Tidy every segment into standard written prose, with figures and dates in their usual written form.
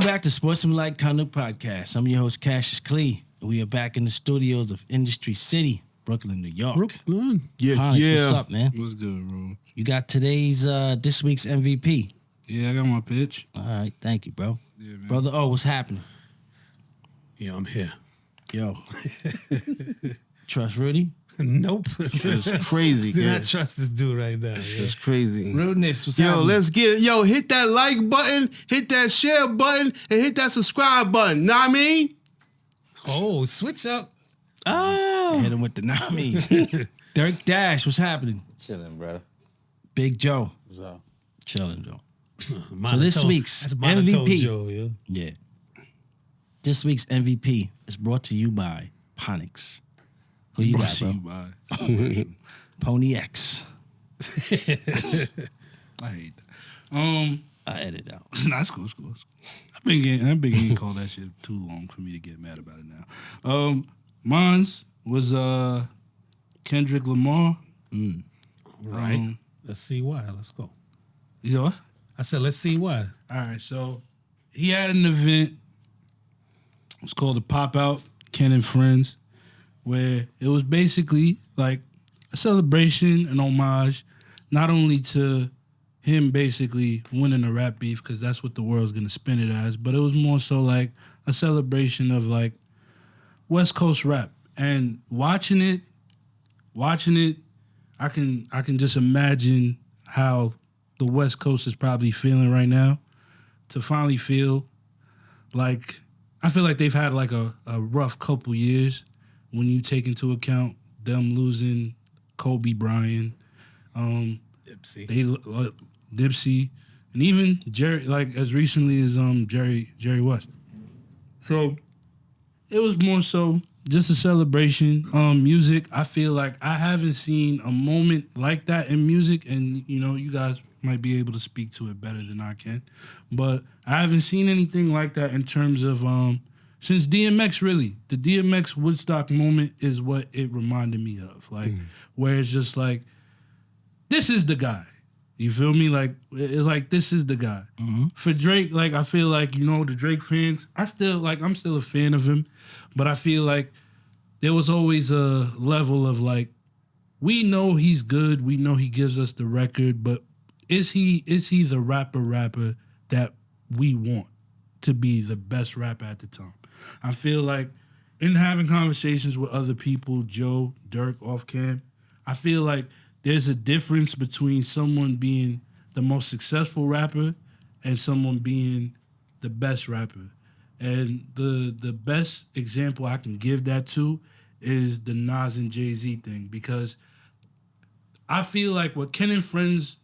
back to Sportsmanlike Conduct Podcast. I'm your host, Cassius Clee. We are back in the studios of Industry City, Brooklyn, New York. Brooklyn. Ponyx, what's up, man? What's good, bro? You got today's, this week's MVP. Yeah, I got my pitch. All right, thank you, bro. Yeah, man. Brother, what's happening? Yeah, I'm here. Yo. Trust Rudy? Nope. It's crazy. Do Yeah. not trust this dude right now. It's crazy. Rudeness, what's Yo, happening? let's get it. Yo, hit that like button, hit that share button, and hit that subscribe button. Know what I mean? Oh, switch up. Hit him with the Nami. Dirk Dash, what's happening? Chilling, bro. Big Joe. What's up? Chilling, Joe. Monotone. this week's That's monotone MVP. Joe, yeah. Yeah. This week's MVP is brought to you by Ponyx. Who you got, bro? By. Ponyx. I hate that. I edit out. Nah, it's cool. I've been getting called that shit too long for me to get mad about it now. Mine's was Kendrick Lamar. Right. Let's see why. Let's go. You know what? I said, let's see why. All right, so he had an event. It was called the Pop Out, Ken and Friends, where it was basically like a celebration, an homage, not only to him basically winning a rap beef, because that's what the world's gonna spin it as, but it was more so like a celebration of like West Coast rap. And watching it, I can just imagine how the West Coast is probably feeling right now. To finally feel like, I feel like they've had like a rough couple years when you take into account them losing Kobe Bryant, Dipsy. Dipsey, and even Jerry, like as recently as Jerry West. So it was more so just a celebration. Music, I feel like I haven't seen a moment like that in music, and you know, you guys might be able to speak to it better than I can, but I haven't seen anything like that in terms of since DMX. Really, the DMX Woodstock moment is what it reminded me of, like where it's just like, this is the guy. You feel me? Like, it's like, this is the guy. For Drake, like, I feel like, you know, the Drake fans, I'm still a fan of him, but I feel like there was always a level of like, we know he's good, we know he gives us the record, but is he the rapper that we want to be the best rapper at the time? I feel like in having conversations with other people, Joe, Dirk, off cam, I feel like there's a difference between someone being the most successful rapper and someone being the best rapper. And the best example I can give that to is the Nas and Jay-Z thing, because I feel like what Ken and Friends,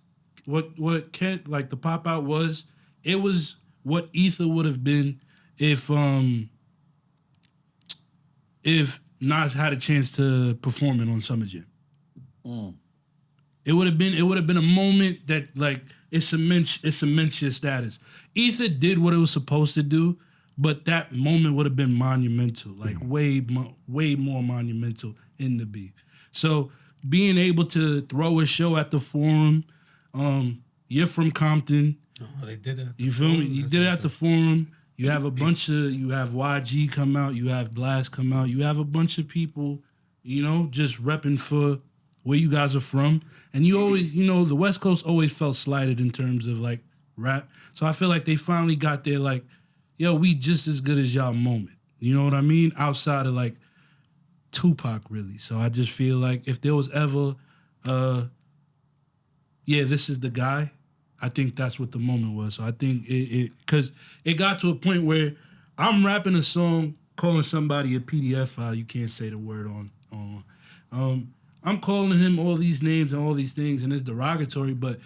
what Ken, like the Pop Out was, it was what Ether would have been if Nas had a chance to perform it on Summer Jam. It would have been a moment that like it cements your status. Ether did what it was supposed to do, but that moment would have been monumental, like way more monumental in the beef. So being able to throw a show at the Forum, you're from Compton. Oh, they did it. You feel me? You did it at the Forum. You have you have YG come out, you have Blast come out, you have a bunch of people, you know, just repping for where you guys are from. And you always, you know, the West Coast always felt slighted in terms of like rap. So I feel like they finally got their like, yo, we just as good as y'all moment. You know what I mean? Outside of like Tupac, really. So I just feel like if there was ever, this is the guy, I think that's what the moment was. So I think because it got to a point where I'm rapping a song, calling somebody a PDF file. You can't say the word on. I'm calling him all these names and all these things, and it's derogatory, but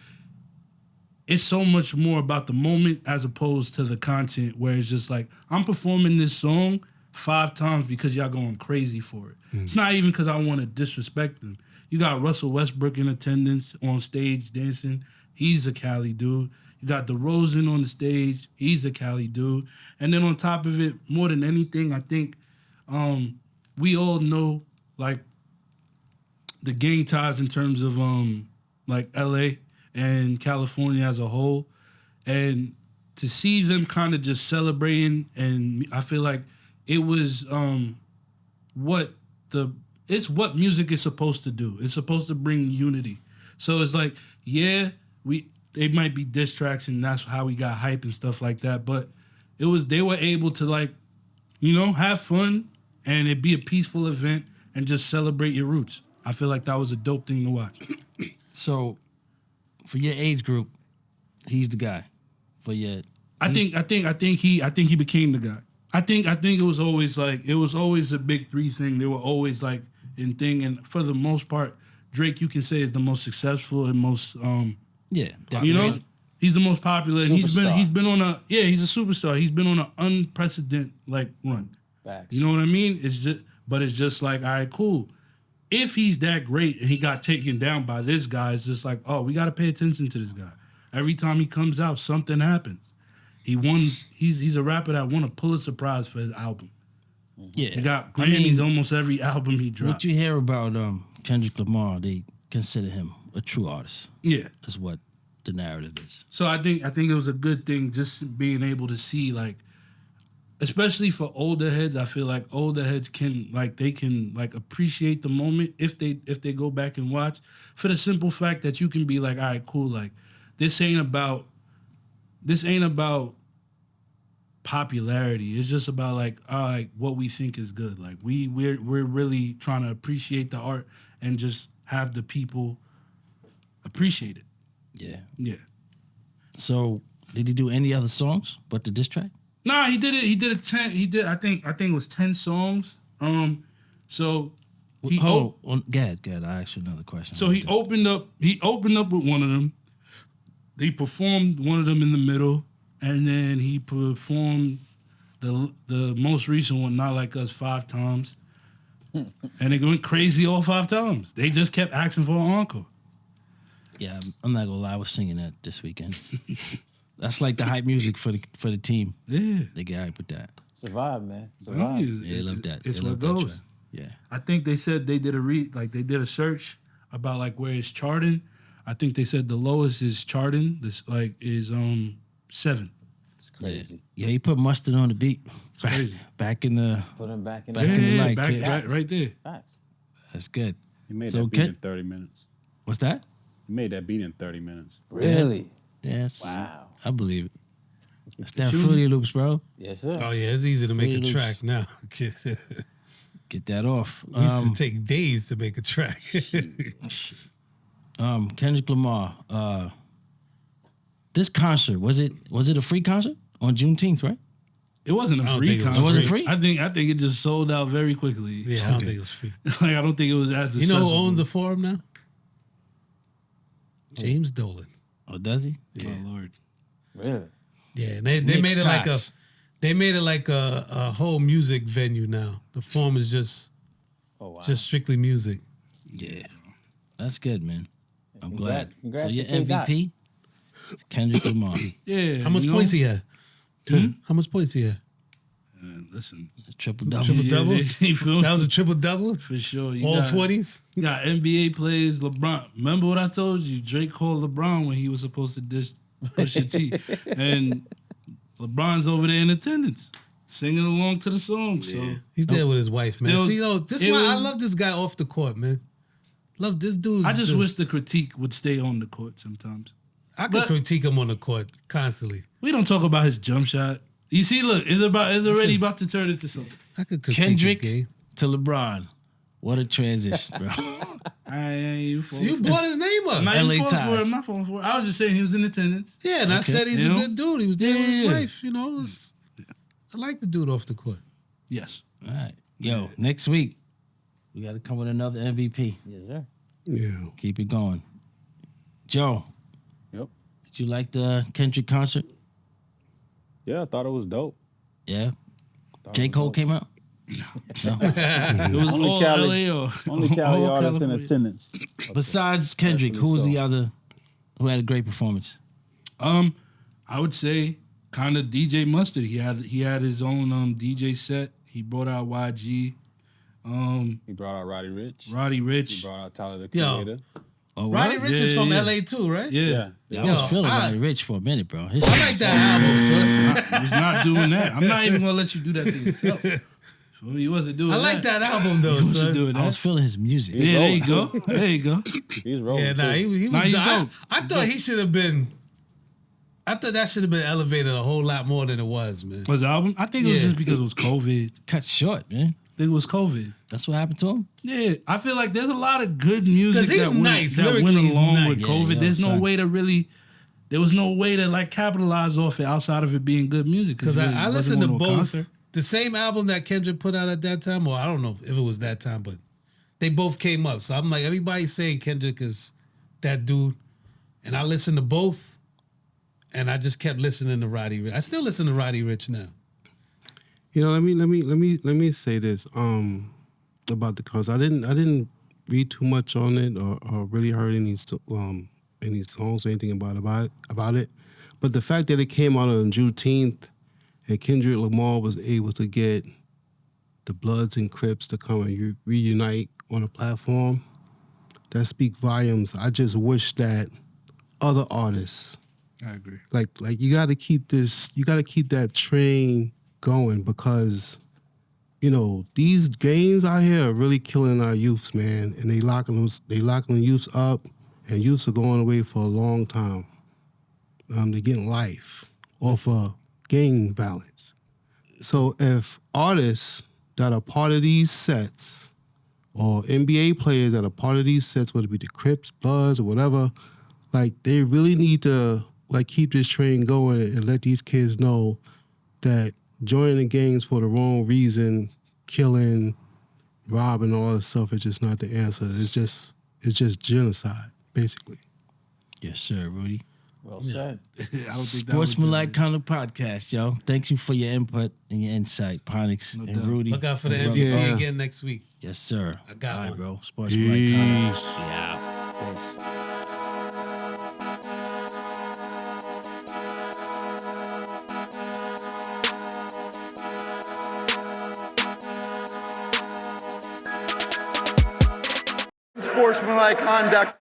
it's so much more about the moment as opposed to the content, where it's just like, I'm performing this song 5 times because y'all going crazy for it. It's not even because I want to disrespect them. You got Russell Westbrook in attendance on stage dancing. He's a Cali dude. You got DeRozan on the stage. He's a Cali dude. And then on top of it, more than anything, I think we all know, like, the gang ties in terms of like LA and California as a whole. And to see them kind of just celebrating, and I feel like it was it's what music is supposed to do. It's supposed to bring unity. So it's like, yeah, they might be diss tracks, and that's how we got hype and stuff like that. But they were able to, like, you know, have fun and it be a peaceful event and just celebrate your roots. I feel like that was a dope thing to watch. So, for your age group, he's the guy. For your, I think he became the guy. I think it was always a big three thing. They were always like in thing, and for the most part, Drake, you can say, is the most successful and most definitely. you know, he's the most popular. And he's been on a he's a superstar. He's been on an unprecedented like run. Facts. You know what I mean? It's just like, all right, cool. If he's that great and he got taken down by this guy, it's just like, oh, we got to pay attention to this guy. Every time he comes out, something happens. He won. He's a rapper that won a Pulitzer Prize for his album. Yeah, He got Grammys almost every album he dropped. What you hear about Kendrick Lamar, they consider him a true artist. Yeah. That's what the narrative is. So I think it was a good thing just being able to see, like, especially for older heads. I feel like older heads can appreciate the moment if they go back and watch, for the simple fact that you can be like, all right, cool, like this ain't about popularity. It's just about like, all right, what we think is good. Like we're really trying to appreciate the art and just have the people appreciate it. Yeah. Yeah. So did he do any other songs but the diss track? Nah, he did it. I think it was 10 songs. So he Go ahead. I asked you another question. So he opened up with one of them. He performed one of them in the middle, and then he performed the most recent one, Not Like Us, 5 times. And it went crazy all 5 times. They just kept asking for an encore. Yeah, I'm not gonna lie, I was singing that this weekend. That's like the hype music for the team. Yeah. They get hype with that. It's a vibe, man. It's a vibe. Yeah, they love that. It's They what love that goes. track. Yeah. I think they said they did a search about like where it's charting. I think they said the lowest is charting. This like is 7. It's crazy. Yeah, he put Mustard on the beat. It's crazy. Back in the Put him back in Back the in the light, back kid. right there. Facts. That's good. He made So that beat in 30 minutes. What's that? He made that beat in 30 minutes. Really? Yes. Wow. I believe it. That's that Fruity Loops, bro. Yes, sir. Oh yeah, it's easy to make Really a track now. Get that off. We used to take days to make a track. Kendrick Lamar. This concert, was it a free concert on Juneteenth, right? It wasn't I a don't free think it was concert. It wasn't free? I think it just sold out very quickly. Yeah, I don't think it was free. Like I don't think it was as You know who accessible. owns the forum now? James Dolan. Oh, does he? Oh Lord. Really? Yeah, and they Knicks made it like ties. a whole music venue now. The forum is just Oh, wow. strictly music. Yeah. That's good, man. I'm Congrats- glad. congrats So your to K-Dot. MVP, Kendrick Lamar. Yeah. How much points he had? How much points he had? Listen. Triple double. Triple double? You feel me? That was a triple double? For sure. You All got- 20s? You got NBA players, LeBron. Remember what I told you? Drake called LeBron when he was supposed to dish Pusha T. And LeBron's over there in attendance, singing along to the song. So He's there with his wife, man. Still- See, this it why I was- love this guy off the court, man. Love this dude. I just wish the critique would stay on the court sometimes. I could but- critique him on the court constantly. We don't talk about his jump shot. You see, look, it's already about to turn into something. I could critique Kendrick his game. to LeBron. What a transition, bro. I ain't even falling You for brought his name up. I'm not LA even falling for it. ties. I'm not falling for it. I was just saying he was in attendance. Yeah, and I said he's You a know? good dude. He was there with his Yeah. wife. You know, I like the dude off the court. Yes. All right. Yo, next week, we got to come with another MVP. Yes, sir. Yeah. Keep it going. Joe, Yep. did you like the Kendrick concert? Yeah, I thought it was dope. Yeah. Thought J. it was Cole dope. came out? No. It was Only all Cali- LA or Only Cali all artists in California. attendance. Besides Kendrick, who was the other who had a great performance? I would say kind of DJ Mustard. He had his own DJ set. He brought out YG, He brought out Roddy Rich. Roddy He Rich. brought out Tyler the Yo. Creator. Oh, Roddy what? Rich is from yeah. LA too, right? Yeah. I was feeling I- Roddy Rich for a minute, bro. I like that album, son. I was not doing that. I'm not even gonna let you do that to yourself. For me, you wasn't doing I that. like that album though, You wasn't son. doing I was that. feeling his music. Yeah, there you go. There you go. He's rolling. Yeah, nah, too. he Nah, was. he's I dope. thought he should have been. I thought that should have been elevated a whole lot more than it was, man. Was the album? I think it was Yeah. just because it was COVID. Cut short, man. I think it was COVID. That's what happened to him. Yeah, I feel like there's a lot of good music 'Cause he's that went, nice. that went Lyrically, he's along nice. with Yeah, COVID. you know, There's no son. way to really. There was no way to like capitalize off it outside of it being good music. Because you I wasn't listened to going a both. concert. The same album that Kendrick put out at that time, or I don't know if it was that time, but they both came up. So I'm like, everybody's saying Kendrick is that dude, and I listened to both, and I just kept listening to Roddy Rich. I still listen to Roddy Rich now. You know, let me say this about the cause. I didn't read too much on it or really heard any songs or anything about it. But the fact that it came out on Juneteenth and Kendrick Lamar was able to get the Bloods and Crips to come and reunite on a platform, that speak volumes. I just wish that other artists, I agree. like you got to keep that train going, because you know these gangs out here are really killing our youths, man, and they locking the youths up, and youths are going away for a long time. They're getting life off of gang violence. So if artists that are part of these sets, or NBA players that are part of these sets, whether it be the Crips, Bloods, or whatever, like they really need to like keep this train going and let these kids know that joining the gangs for the wrong reason, killing, robbing, all that stuff is just not the answer. It's just genocide, basically. Yes, sir, Rudy. Well said. I don't think that was Sportsmanlike kind of podcast, yo. Thank you for your input and your insight, Ponyx and doubt. Rudy. Look out for the My brother. MVP Yeah. again next week. Yes, sir. I got All right, one. bro. Sportsmanlike kind of. Peace. Yeah. Sportsmanlike conduct.